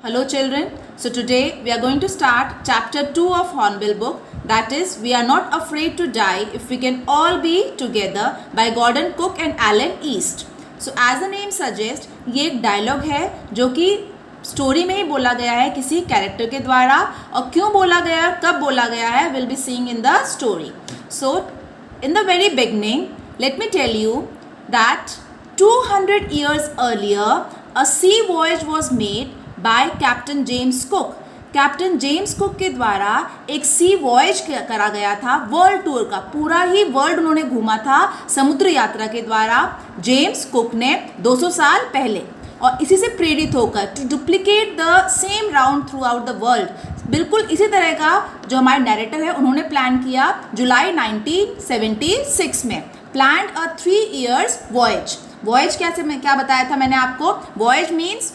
Hello children. So today we are going to start chapter 2 of Hornbill book, that is We Are Not Afraid to Die If We Can All Be Together by Gordon Cook and Alan East. So as the name suggests, ये एक dialogue है जो कि story में ही बोला गया है किसी कैरेक्टर के द्वारा, और क्यों बोला गया है, कब बोला गया है, will be seeing in the story. So in the very beginning let me tell you that 200 years earlier a sea voyage was made by Captain James Cook. Captain James cook के द्वारा एक सी वॉयज करा गया था, world tour का पूरा ही world उन्होंने घूमा था समुद्र यात्रा के द्वारा जेम्स कुक ने 200 साल पहले, और इसी से प्रेरित होकर to duplicate the same round throughout the world, बिल्कुल इसी तरह का जो हमारे नैरेटर है उन्होंने प्लान किया जुलाई 1976 में. Planned a 3 years voyage. Voyage क्या बताया था मैंने आपको? Voyage means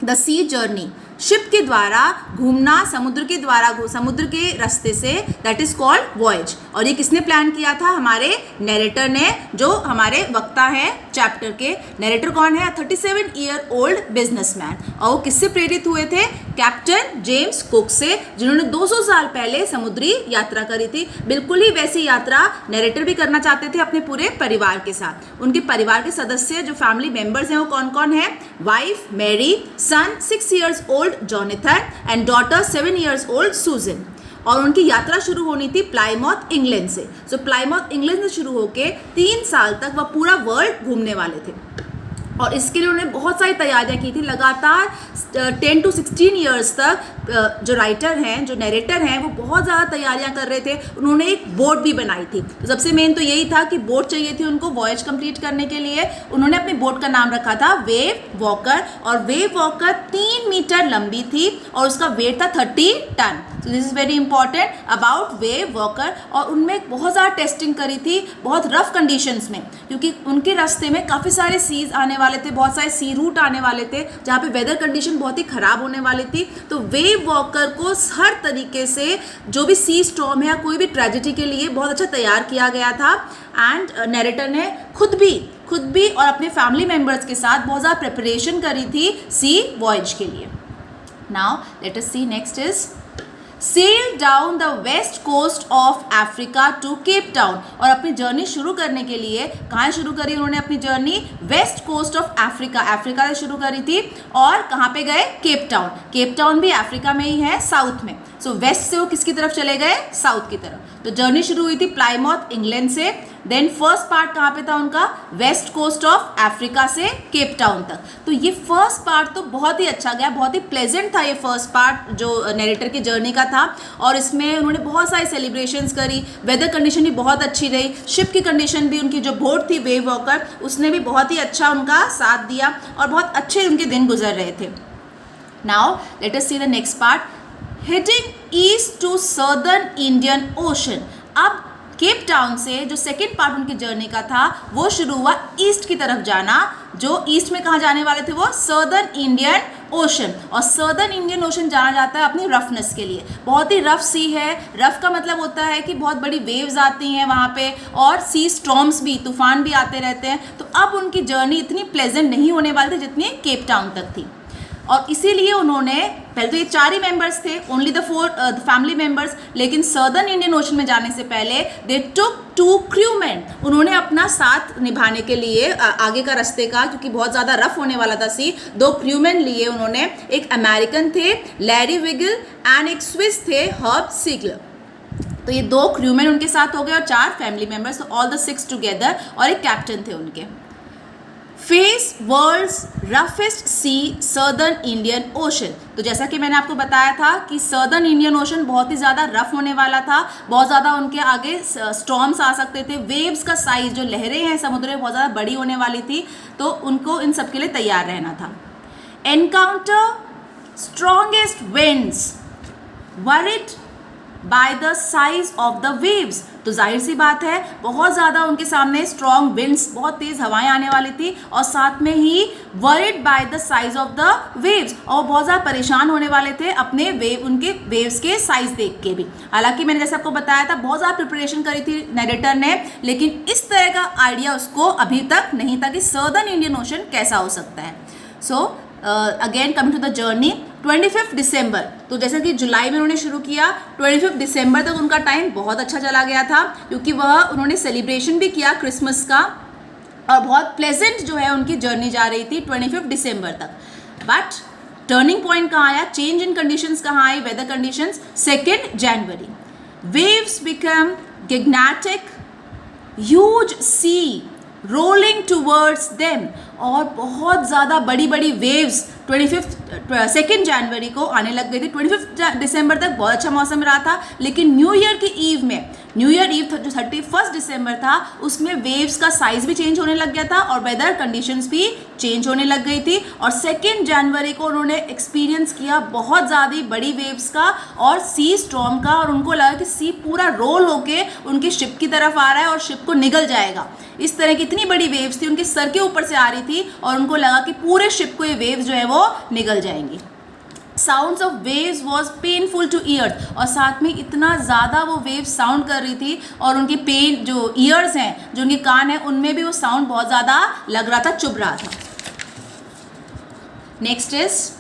the sea journey, ship के द्वारा घूमना, समुद्र के द्वारा समुद्र के रास्ते से, दैट इज कॉल्ड वॉयज. और ये किसने प्लान किया था? हमारे नैरेटर ने, जो हमारे वक्ता हैं चैप्टर के. नैरेटर कौन है? 37 year old बिजनेसमैन. और वो किससे प्रेरित हुए थे? कैप्टन जेम्स कुक से, जिन्होंने 200 साल पहले समुद्री यात्रा करी थी. बिल्कुल ही वैसी यात्रा नैरेटर भी करना चाहते थे अपने पूरे परिवार के साथ. उनके परिवार के सदस्य जो फैमिली मेम्बर्स हैं वो कौन कौन है? Wife Mary, son 6 years old Jonathan and daughter 7 years old Susan. और उनकी यात्रा शुरू होनी थी प्लाईमाउथ इंग्लैंड से. सो प्लाईमाउथ इंग्लैंड से शुरू होकर 3 साल तक वह पूरा वर्ल्ड घूमने वाले थे, और इसके लिए उन्होंने बहुत सारी तैयारियां की थी. लगातार 10 to 16 years तक जो राइटर हैं, जो नैरेटर हैं, वो बहुत ज़्यादा तैयारियां कर रहे थे. उन्होंने एक बोट भी बनाई थी. तो सबसे मेन तो यही था कि बोट चाहिए थी उनको वॉयज कंप्लीट करने के लिए. उन्होंने अपनी बोट का नाम रखा था वेव वॉकर, और वेव वॉकर 3 मीटर लंबी थी और उसका वेट था 30 टन. तो this is very important about wave walker. और उनमें बहुत ज़्यादा टेस्टिंग करी थी बहुत रफ कंडीशंस में, क्योंकि उनके रास्ते में काफ़ी सारे सीज आने वाले थे, बहुत सारे सी रूट आने वाले थे जहाँ पे वेदर कंडीशन बहुत ही ख़राब होने वाली थी. तो वेव वॉकर को हर तरीके से जो भी सी स्टॉर्म है या कोई भी ट्रेजेडी के लिए बहुत अच्छा तैयार किया गया था. एंड नैरेटर ने खुद भी और अपने फैमिली मेम्बर्स के साथ बहुत ज़्यादा प्रिपरेशन करी थी सी वॉयज के लिए. Now let us see next is sail down the west coast of Africa to Cape Town. और अपनी जर्नी शुरू करने के लिए कहाँ शुरू करी उन्होंने अपनी journey? West coast of Africa से शुरू करी थी. और कहाँ पे गए? Cape Town. केप टाउन भी अफ्रीका में ही है, साउथ में. सो वेस्ट से वो किसकी तरफ चले गए? साउथ की तरफ. तो जर्नी शुरू हुई थी प्लाईमाउथ इंग्लैंड से. देन फर्स्ट पार्ट कहाँ पे था उनका? वेस्ट कोस्ट ऑफ अफ्रीका से केप टाउन तक. तो ये फर्स्ट पार्ट तो बहुत ही अच्छा गया, बहुत ही प्लेजेंट था ये फर्स्ट पार्ट जो नैरेटर की जर्नी का था. और इसमें उन्होंने बहुत सारी सेलिब्रेशंस करी, वेदर कंडीशन भी बहुत अच्छी रही, शिप की कंडीशन भी, उनकी जो बोट थी वेव वॉकर उसने भी बहुत ही अच्छा उनका साथ दिया, और बहुत अच्छे उनके दिन गुजर रहे थे. Now let us see the next part. Heading east to southern Indian Ocean. अब केप टाउन से जो सेकेंड पार्ट उनकी जर्नी का था वो शुरू हुआ ईस्ट की तरफ जाना. जो ईस्ट में कहाँ जाने वाले थे? वो सदर्न इंडियन ओशन. और सदर्न इंडियन ओशन जाना जाता है अपनी रफनेस के लिए. बहुत ही रफ सी है. रफ का मतलब होता है कि बहुत बड़ी वेव्स आती हैं वहाँ पे, और सी स्टॉर्म्स भी, तूफान भी आते रहते हैं. तो अब उनकी जर्नी इतनी प्लेजेंट नहीं होने वाली थी जितनी केप टाउन तक थी. और इसीलिए उन्होंने, पहले तो ये 4 ही मेंबर्स थे, ओनली द 4 फैमिली मेंबर्स, लेकिन सदर्न इंडियन ओशन में जाने से पहले दे टुक 2 क्रूमैन. उन्होंने अपना साथ निभाने के लिए आगे का रास्ते का, क्योंकि बहुत ज़्यादा रफ होने वाला था सी, 2 क्रूमैन लिए उन्होंने. एक अमेरिकन थे लैरी विगल एंड एक स्विस थे हर्ब सीगलर. तो ये 2 क्रूमैन उनके साथ हो गए और 4 family members, all the 6 together, और एक कैप्टन थे उनके. फेस वर्ल्ड्स रफेस्ट सी सदर्न इंडियन ओशन. तो जैसा कि मैंने आपको बताया था कि सदर्न इंडियन ओशन बहुत ही ज़्यादा रफ होने वाला था, बहुत ज़्यादा उनके आगे स्टॉर्म्स आ सकते थे. वेव्स का साइज, जो लहरें हैं समुद्र में, बहुत ज़्यादा बड़ी होने वाली थी. तो उनको इन सब के लिए तैयार रहना था. Encounter strongest winds worried by the size of the waves. तो जाहिर सी बात है बहुत ज़्यादा उनके सामने स्ट्रॉन्ग विंड्स, बहुत तेज़ हवाएं आने वाली थी, और साथ में ही worried by the size of the waves, और बहुत ज़्यादा परेशान होने वाले थे अपने उनके वेव्स के साइज देख के भी. हालांकि मैंने जैसे आपको बताया था बहुत ज़्यादा प्रिपरेशन करी थी नैरेटर ने, लेकिन इस तरह का आइडिया उसको अभी तक नहीं था कि सदर्न इंडियन ओशन कैसा हो सकता है. So again coming to the journey 25 दिसंबर, तो जैसे कि जुलाई में उन्होंने शुरू किया, 25 दिसंबर तक उनका टाइम बहुत अच्छा चला गया था, क्योंकि वह उन्होंने सेलिब्रेशन भी किया क्रिसमस का, और बहुत प्लेजेंट जो है उनकी जर्नी जा रही थी 25 दिसंबर तक। बट टर्निंग पॉइंट कहाँ आया, चेंज इन कंडीशंस कहाँ आई, वेदर कंडीशंस, 2 जनवरी वेव्स बिकम गिगनेटिक, ह्यूज सी रोलिंग टूवर्ड्स देम, और बहुत ज़्यादा बड़ी बड़ी वेव्स 2 जनवरी को आने लग गई थी। 25 दिसंबर तक बहुत अच्छा मौसम रहा था, लेकिन न्यू ईयर की ईव में, न्यू ईयर ईव जो 31 दिसंबर था, उसमें वेव्स का साइज भी चेंज होने लग गया था और वेदर कंडीशंस भी चेंज होने लग गई थी। और 2 जनवरी को उन्होंने एक्सपीरियंस किया बहुत ज़्यादा बड़ी वेव्स का और सी स्टॉर्म का, और उनको लगा कि सी पूरा रोल होके उनकी शिप की तरफ आ रहा है और शिप को निगल जाएगा। इस तरह की इतनी बड़ी वेव्स थी, उनके सर के ऊपर से आ रही थी, और उनको लगा कि पूरे शिप को ये वेव्स जो है वो निगल जाएंगी। Sounds of waves was painful two years, और साथ में इतना ज़्यादा वो वेव्स साउंड कर रही थी, और उनकी पेन जो ईयर्स हैं, जो उनके कान हैं, उनमें भी वो साउंड बहुत ज़्यादा लग रहा था, चुभ रहा था। Next is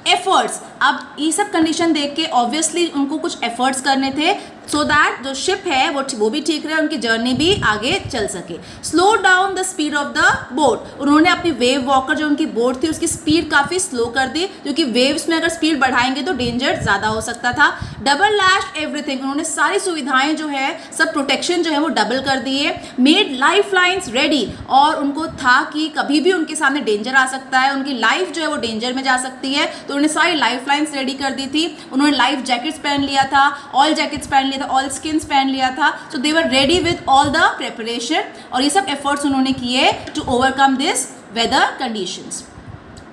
efforts. अब ये सब कंडीशन देख के ऑब्वियसली उनको कुछ एफर्ट्स करने थे, सो दैट जो शिप है वो भी ठीक रहे, उनकी जर्नी भी आगे चल सके। Slow down the speed of the boat, उन्होंने अपनी वेव वॉकर जो उनकी बोट थी उसकी स्पीड काफ़ी स्लो कर दी, क्योंकि वेव्स में अगर स्पीड बढ़ाएंगे तो डेंजर ज़्यादा हो सकता था। डबल लैश्ड एवरीथिंग, उन्होंने सारी सुविधाएं जो है, सब प्रोटेक्शन जो है वो डबल कर दिए। मेड लाइफ लाइन्स रेडी, और उनको था कि कभी भी उनके सामने डेंजर आ सकता है, उनकी लाइफ जो है वो डेंजर में जा सकती है, तो उन्होंने सारी लाइफ लाइन्स रेडी कर दी थी। उन्होंने लाइफ जैकेट्स पहन लिया था, ऑल जैकेट्स पहन लिया था, ऑल स्किन्स पहन लिया था, so they were ready with all the preparation, और ये सब एफर्ट्स उन्होंने किए to overcome this weather conditions.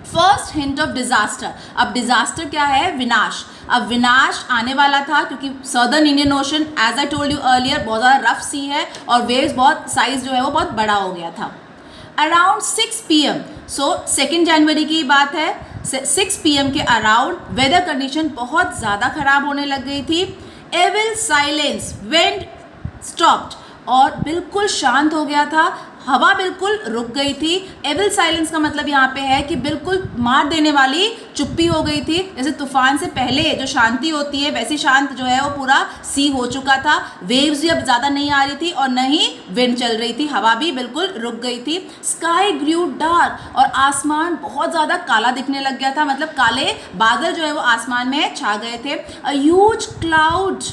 First hint of disaster, अब डिजास्टर क्या है, विनाश। अब विनाश आने वाला था, क्योंकि southern Indian Ocean, as I told you earlier, बहुत ज़्यादा रफ सी है और वेव्स बहुत साइज जो है वो बहुत बड़ा हो गया था। अराउंड 6 PM, सो 2 जनवरी की बात है, 6 PM के अराउंड वेदर कंडीशन बहुत ज़्यादा ख़राब होने लग गई थी। एविल साइलेंस, विंड स्टॉप्ड, और बिल्कुल शांत हो गया था, हवा बिल्कुल रुक गई थी। एविल साइलेंस का मतलब यहाँ पे है कि बिल्कुल मार देने वाली चुप्पी हो गई थी, जैसे तूफान से पहले जो शांति होती है वैसी शांत जो है वो पूरा सी हो चुका था। वेव्स भी अब ज़्यादा नहीं आ रही थी और न ही विंड चल रही थी, हवा भी बिल्कुल रुक गई थी। स्काई ग्रू डार्क, और आसमान बहुत ज़्यादा काला दिखने लग गया था, मतलब काले बादल जो है वो आसमान में छा गए थे। A huge cloud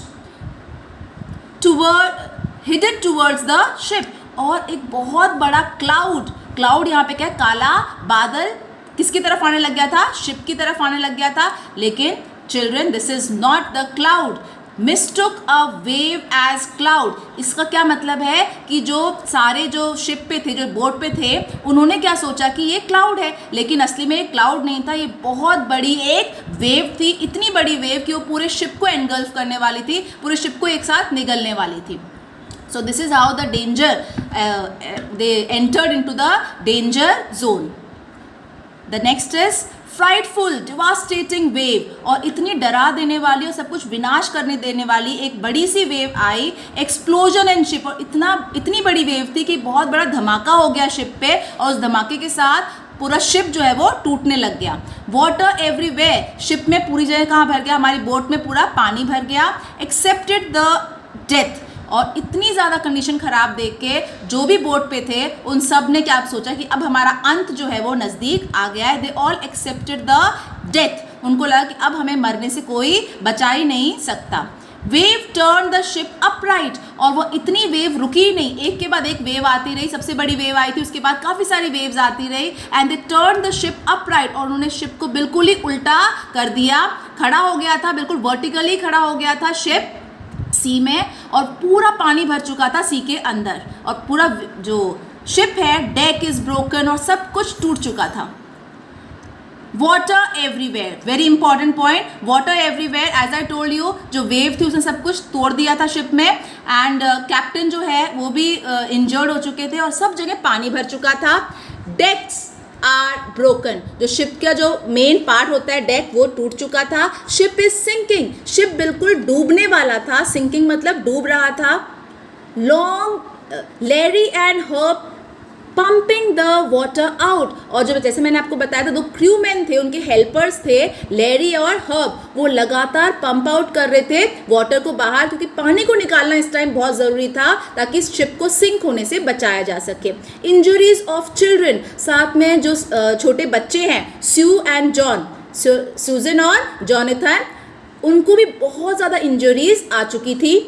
headed towards the ship, और एक बहुत बड़ा क्लाउड यहाँ पे क्या है, काला बादल किसकी तरफ आने लग गया था, शिप की तरफ आने लग गया था। लेकिन children, this is not the cloud, mistook a wave as cloud. इसका क्या मतलब है कि जो सारे जो शिप पे थे, जो बोट पे थे, उन्होंने क्या सोचा कि ये क्लाउड है, लेकिन असली में ये क्लाउड नहीं था, ये बहुत बड़ी एक वेव थी, इतनी बड़ी वेव कि वो पूरे शिप को एनगल्फ करने वाली थी, पूरे शिप को एक साथ निगलने वाली थी। So this is how the danger, they entered into the danger zone. The next is frightful, devastating wave, और इतनी डरा देने वाली और सब कुछ विनाश करने देने वाली एक बड़ी सी वेव आई, एक्सप्लोजन इन शिप, और इतनी बड़ी वेव थी कि बहुत बड़ा धमाका हो गया शिप पे, और उस धमाके के साथ पूरा शिप जो है वो टूटने लग गया। वाटर एवरीवेयर, शिप में पूरी जगह कहाँ भर गया, हमारी बोट में पूरा पानी भर गया। एक्सेप्टेड द डेथ, और इतनी ज़्यादा कंडीशन ख़राब देख के जो भी बोट पे थे उन सब ने क्या सोचा कि अब हमारा अंत जो है वो नज़दीक आ गया है। They all accepted the death, उनको लगा कि अब हमें मरने से कोई बचा ही नहीं सकता। Wave turn the ship upright, और वो इतनी वेव रुकी ही नहीं, एक के बाद एक वेव आती रही, सबसे बड़ी वेव आई थी, उसके बाद काफ़ी सारी वेव्स आती रही। And they turn the ship upright, और उन्होंने शिप को बिल्कुल ही उल्टा कर दिया, खड़ा हो गया था, बिल्कुल वर्टिकली खड़ा हो गया था शिप सी में, और पूरा पानी भर चुका था सी के अंदर, और पूरा जो शिप है डेक इज ब्रोकन, और सब कुछ टूट चुका था। Water everywhere, very important point, water everywhere, as I told you, जो वेव थी उसने सब कुछ तोड़ दिया था शिप में, एंड कैप्टन जो है वो भी इंजर्ड हो चुके थे, और सब जगह पानी भर चुका था। डेक्स आर ब्रोकन, जो शिप का जो मेन पार्ट होता है डेक, वो टूट चुका था। शिप इज सिंकिंग, शिप बिल्कुल डूबने वाला था, सिंकिंग मतलब डूब रहा था। Long Larry and herb pumping the water out. और जो जैसे मैंने आपको बताया था, दो क्रू मैन थे, उनके हेल्पर्स थे लैरी और हर्ब, वो लगातार पंप आउट कर रहे थे वाटर को बाहर, क्योंकि पानी को निकालना इस टाइम बहुत ज़रूरी था ताकि इस शिप को सिंक होने से बचाया जा सके। इंजरीज ऑफ चिल्ड्रन, साथ में जो छोटे बच्चे हैं स्यू एंड जॉन, सूजन और जॉनथन, उनको भी बहुत ज़्यादा इंजरीज आ चुकी थी।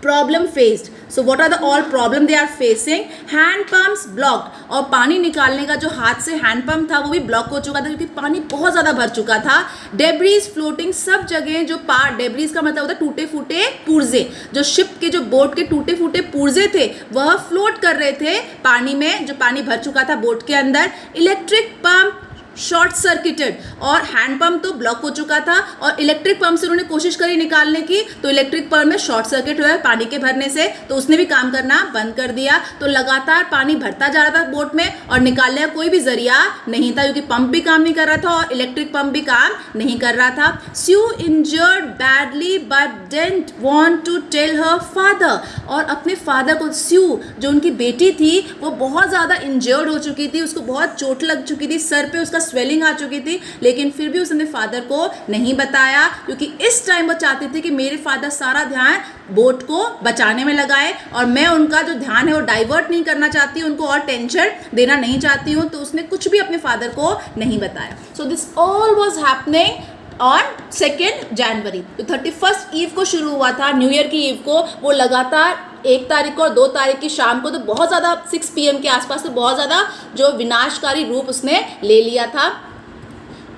Problem faced, so what are the all problem they are facing? Hand pumps blocked, और पानी निकालने का जो हाथ से हैंड पंप था वो भी ब्लॉक हो चुका था क्योंकि पानी बहुत ज़्यादा भर चुका था। डेब्रीज फ्लोटिंग, सब जगह जो पार्ट, डेब्रीज का मतलब होता है टूटे फूटे पुर्जे, जो शिप के जो बोट के टूटे फूटे पुर्जे थे वह फ्लोट कर रहे थे पानी में, जो पानी भर चुका था बोट के अंदर। इलेक्ट्रिक पंप शॉर्ट सर्किटेड, और हैंड पंप तो ब्लॉक हो चुका था और इलेक्ट्रिक पंप से उन्होंने कोशिश करी निकालने की, तो इलेक्ट्रिक पंप में शॉर्ट सर्किट हुआ पानी के भरने से, तो उसने भी काम करना बंद कर दिया। तो लगातार पानी भरता जा रहा था बोट में और निकालने का कोई भी जरिया नहीं था क्योंकि पंप भी काम नहीं कर रहा था और इलेक्ट्रिक पंप भी काम नहीं कर रहा था। Sue injured badly but didn't want to tell her father, और अपने फादर को, स्यू जो उनकी बेटी थी वो बहुत ज़्यादा इंजर्ड हो चुकी थी, उसको बहुत चोट लग चुकी थी, सर पे उसका स्वेलिंग आ चुकी थी, लेकिन फिर भी उसने फादर को नहीं बताया क्योंकि इस टाइम वो चाहती थी कि मेरे फादर सारा ध्यान बोट को बचाने में लगाए और मैं उनका जो ध्यान है वो डाइवर्ट नहीं करना चाहती, उनको और टेंशन देना नहीं चाहती हूँ, तो उसने कुछ भी अपने फादर को नहीं बताया। So this all was happening on 2 जनवरी। तो 31 ईव को शुरू हुआ था, न्यू ईयर की ईव को, वो लगातार 1 तारीख को और 2 तारीख की शाम को तो बहुत ज़्यादा 6 PM के आसपास तो बहुत ज़्यादा जो विनाशकारी रूप उसने ले लिया था।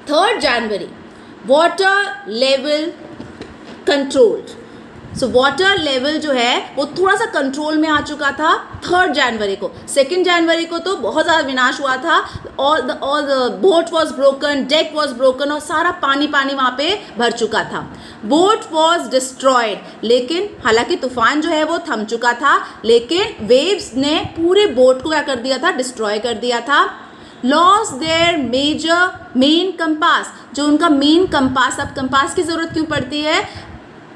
3 January, water level controlled. So water level जो है वो थोड़ा सा कंट्रोल में आ चुका था 3 जनवरी को। 2 जनवरी को तो बहुत ज़्यादा विनाश हुआ था, all the boat was broken, deck was broken, और सारा पानी वहाँ पे भर चुका था। बोट वॉज डिस्ट्रॉयड, लेकिन हालांकि तूफान जो है वो थम चुका था, लेकिन वेव्स ने पूरे बोट को क्या कर दिया था, डिस्ट्रॉय कर दिया था। लॉस देयर मेन कंपास, जो उनका मेन कंपास, अब कंपास की ज़रूरत क्यों पड़ती है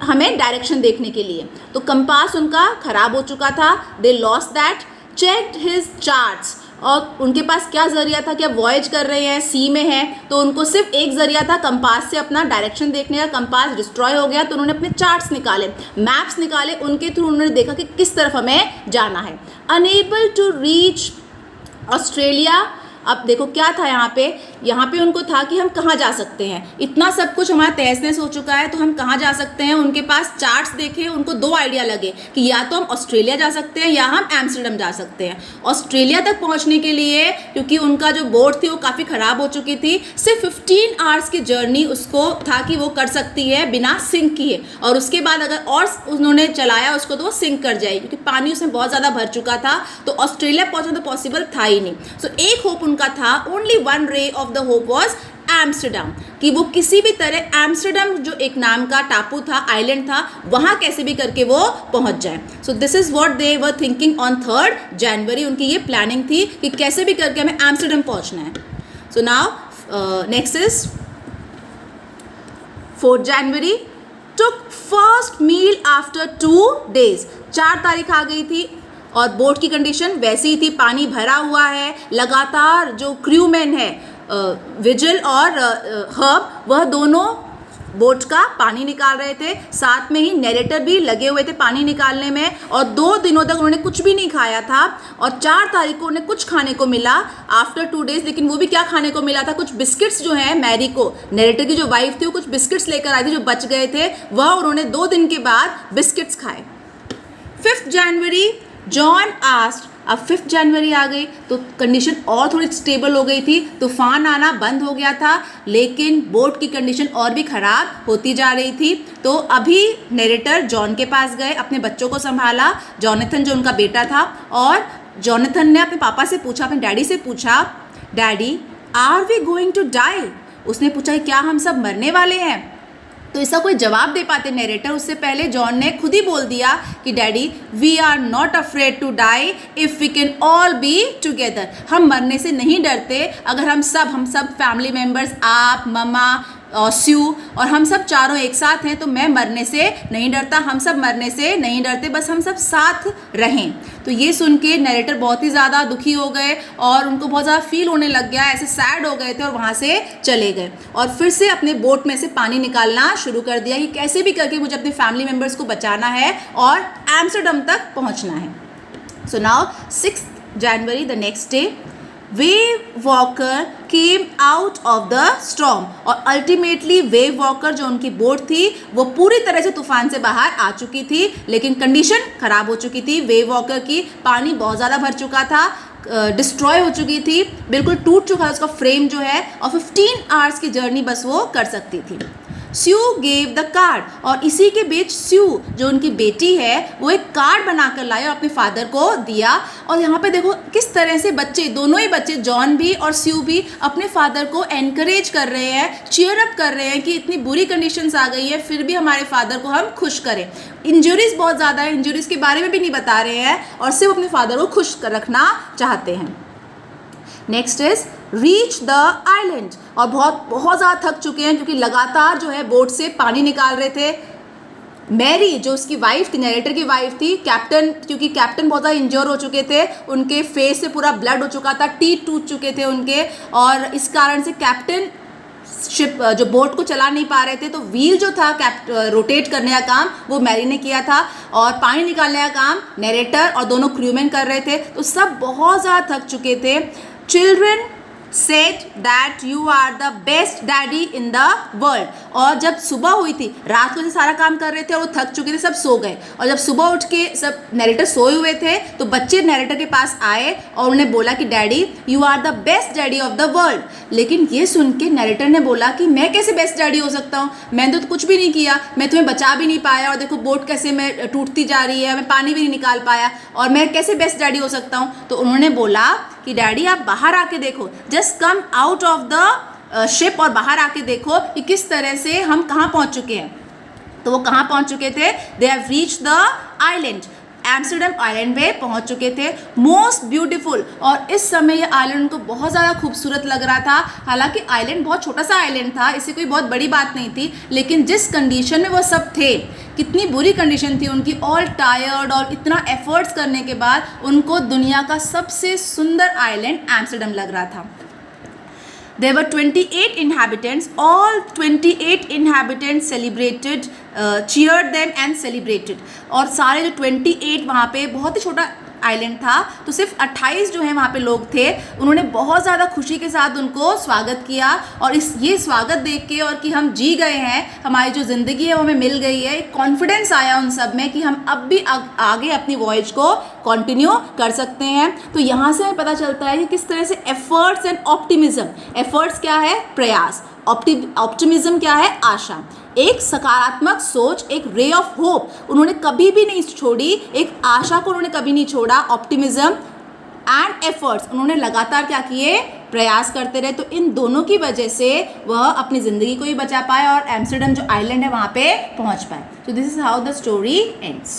हमें डायरेक्शन देखने के लिए, तो कंपास उनका खराब हो चुका था। They lost that. Checked his charts, और उनके पास क्या ज़रिया था कि अब वॉयज कर रहे हैं, सी में है, तो उनको सिर्फ एक ज़रिया था कंपास से अपना डायरेक्शन देखने का। कंपास डिस्ट्रॉय हो गया तो उन्होंने अपने चार्ट्स निकाले, मैप्स निकाले, उनके थ्रू उन्होंने देखा कि किस तरफ हमें जाना है। अनेबल टू रीच ऑस्ट्रेलिया, अब देखो क्या था यहाँ पे उनको था कि हम कहाँ जा सकते हैं, इतना सब कुछ हमारा तहस नहस हो चुका है तो हम कहाँ जा सकते हैं। उनके पास चार्ट्स देखे, उनको 2 आइडिया लगे कि या तो हम ऑस्ट्रेलिया जा सकते हैं या हम एम्स्टर्डम जा सकते हैं। ऑस्ट्रेलिया तक पहुँचने के लिए, क्योंकि उनका जो बोट थी वो काफ़ी ख़राब हो चुकी थी, सिर्फ 15 आवर्स की जर्नी उसको था कि वो कर सकती है बिना सिंक किए, और उसके बाद अगर और उन्होंने चलाया उसको तो वो सिंक कर जाएगी क्योंकि पानी उसमें बहुत ज़्यादा भर चुका था, तो ऑस्ट्रेलिया पहुँचना तो पॉसिबल था ही नहीं। सो एक होप उनका था, only one ray of the hope was Amsterdam, कि वो किसी भी तरह एम्स्टर्डम जो एक नाम का टापू था, आइलैंड था, वहाँ कैसे भी करके वो पहुँच जाए। So this is what they were thinking on 3 जनवरी। उनकी ये प्लानिंग थी कि कैसे भी करके हमें एम्स्टर्डम पहुँचना है। So now next is 4 January, took first meal after 2 days। 4 तारीख आ गई थी और बोट की कंडीशन वैसी ही थी, पानी भरा हुआ है, लगातार जो क्रू मैन है विजिल और हर्ब, वह दोनों बोट का पानी निकाल रहे थे, साथ में ही नैरेटर भी लगे हुए थे पानी निकालने में, और 2 दिनों तक उन्होंने कुछ भी नहीं खाया था। और 4 तारीख को उन्हें कुछ खाने को मिला आफ्टर 2 days, लेकिन वो भी क्या खाने को मिला था, कुछ बिस्किट्स जो हैं, मैरी को, नैरेटर की जो वाइफ थी, वो कुछ बिस्किट्स लेकर आई थी जो बच गए थे, वह उन्होंने 2 दिन के बाद बिस्किट्स खाए। 5 जनवरी, जॉन आस्क्ड, अब 5 जनवरी आ गई तो कंडीशन और थोड़ी स्टेबल हो गई थी, तूफान आना बंद हो गया था, लेकिन बोट की कंडीशन और भी ख़राब होती जा रही थी। तो अभी नैरेटर जॉन के पास गए, अपने बच्चों को संभाला, जॉनथन जो उनका बेटा था, और जॉनथन ने अपने पापा से पूछा, अपने डैडी से पूछा, daddy are we going to die, उसने पूछा कि क्या हम सब मरने वाले हैं। तो इसका कोई जवाब दे पाते नैरेटर, उससे पहले जॉन ने खुद ही बोल दिया कि daddy we are not afraid to die if we can all be together, हम मरने से नहीं डरते अगर हम सब फैमिली मेम्बर्स, आप, मम्मा, और स्यू और हम सब चारों एक साथ हैं, तो मैं मरने से नहीं डरता, हम सब मरने से नहीं डरते, बस हम सब साथ रहें। तो ये सुन के नरेटर बहुत ही ज़्यादा दुखी हो गए और उनको बहुत ज़्यादा फील होने लग गया, ऐसे सैड हो गए थे और वहाँ से चले गए और फिर से अपने बोट में से पानी निकालना शुरू कर दिया कि कैसे भी करके मुझे अपने फैमिली मेम्बर्स को बचाना है और एम्स्टर्डम तक पहुँचना है। So now 6 January the next day wave walker came out of the storm और अल्टीमेटली वेव वॉकर जो उनकी बोट थी वो पूरी तरह से तूफान से बाहर आ चुकी थी, लेकिन कंडीशन खराब हो चुकी थी वेव वॉकर की। पानी बहुत ज़्यादा भर चुका था, डिस्ट्रॉय हो चुकी थी, बिल्कुल टूट चुका था उसका फ्रेम जो है, और 15 आवर्स की जर्नी बस वो कर सकती थी। स्यू गेव द कार्ड और इसी के बीच स्यू जो उनकी बेटी है वो एक कार्ड बनाकर लाई और अपने फादर को दिया। और यहाँ पे देखो किस तरह से बच्चे, दोनों ही बच्चे, जॉन भी और स्यू भी अपने फादर को एनकरेज कर रहे हैं, चीयर अप कर रहे हैं कि इतनी बुरी कंडीशंस आ गई है फिर भी हमारे फादर को हम खुश करें। इंजरीज बहुत ज़्यादा है, इंजरीज के बारे में भी नहीं बता रहे हैं और सिर्फ अपने फादर को खुश रखना चाहते हैं। Next is reach the island और बहुत ज़्यादा थक चुके हैं क्योंकि लगातार जो है बोट से पानी निकाल रहे थे। मैरी जो उसकी वाइफ थी, नरेटर की वाइफ थी, कैप्टन, क्योंकि कैप्टन बहुत ज़्यादा इंजर हो चुके थे, उनके फेस से पूरा ब्लड हो चुका था, टीथ टूट चुके थे उनके, और इस कारण से कैप्टन शिप जो बोट को चला नहीं पा रहे थे, तो व्हील जो था रोटेट करने का काम वो मैरी ने किया था और पानी निकालने का काम नरेटर और दोनों क्रूमैन कर रहे थे। तो सब बहुत ज़्यादा थक चुके थे। Children said that you are the best daddy in the world। और जब सुबह हुई थी, रात को से सारा काम कर रहे थे और वो थक चुके थे, सब सो गए, और जब सुबह उठ के सब नरेटर सोए हुए थे तो बच्चे नरेटर के पास आए और उन्हें बोला कि daddy you are the best daddy of the world. लेकिन ये सुन के नरेटर ने बोला कि मैं कैसे बेस्ट डैडी हो सकता हूँ, मैंने तो कुछ भी नहीं किया, मैं तुम्हें बचा भी नहीं पाया और देखो बोट कैसे मैं टूटती जा रही है, मैं पानी भी नहीं निकाल पाया और मैं कैसे बेस्ट डैडी हो सकता हूँ। तो उन्होंने बोला कि डैडी आप बाहर आके देखो, just come out of the ship और बाहर आके देखो कि किस तरह से हम कहाँ पहुँच चुके हैं। तो वो कहाँ पहुँच चुके थे? They have reached the island, Amsterdam island पे पहुंच चुके थे। मोस्ट ब्यूटीफुल, और इस समय ये आइलैंड उनको बहुत ज़्यादा खूबसूरत लग रहा था। हालांकि आइलैंड बहुत छोटा सा आइलैंड था, इससे कोई बहुत बड़ी बात नहीं थी, लेकिन जिस कंडीशन में वो सब थे, कितनी बुरी कंडीशन थी उनकी, ऑल टायर्ड, और इतना एफर्ट्स करने के बाद उनको दुनिया का सबसे सुंदर आइलैंड एम्स्टर्डम लग रहा था। There were 28 inhabitants. All 28 inhabitants celebrated, cheered them and celebrated. और सारे जो 28 वहाँ पे, बहुत ही छोटा आइलैंड था तो सिर्फ 28 जो है वहाँ पे लोग थे, उन्होंने बहुत ज़्यादा खुशी के साथ उनको स्वागत किया। और ये स्वागत देख के और कि हम जी गए हैं, हमारी जो ज़िंदगी है वो हमें मिल गई है, एक कॉन्फिडेंस आया उन सब में कि हम अब भी आगे अपनी वॉयज को कंटिन्यू कर सकते हैं। तो यहाँ से हमें पता चलता है कि किस तरह से एफर्ट्स एंड ऑप्टिमिज्म, एफर्ट्स क्या है? प्रयास, ऑप्टिमिज्म क्या है? आशा, एक सकारात्मक सोच, एक रे ऑफ होप उन्होंने कभी भी नहीं छोड़ी, एक आशा को उन्होंने कभी नहीं छोड़ा। ऑप्टिमिज्म एंड एफर्ट्स, उन्होंने लगातार क्या किए? प्रयास करते रहे। तो इन दोनों की वजह से वह अपनी ज़िंदगी को ही बचा पाए और एम्स्टर्डम जो आइलैंड है वहाँ पे पहुँच पाए। So this is how the story ends.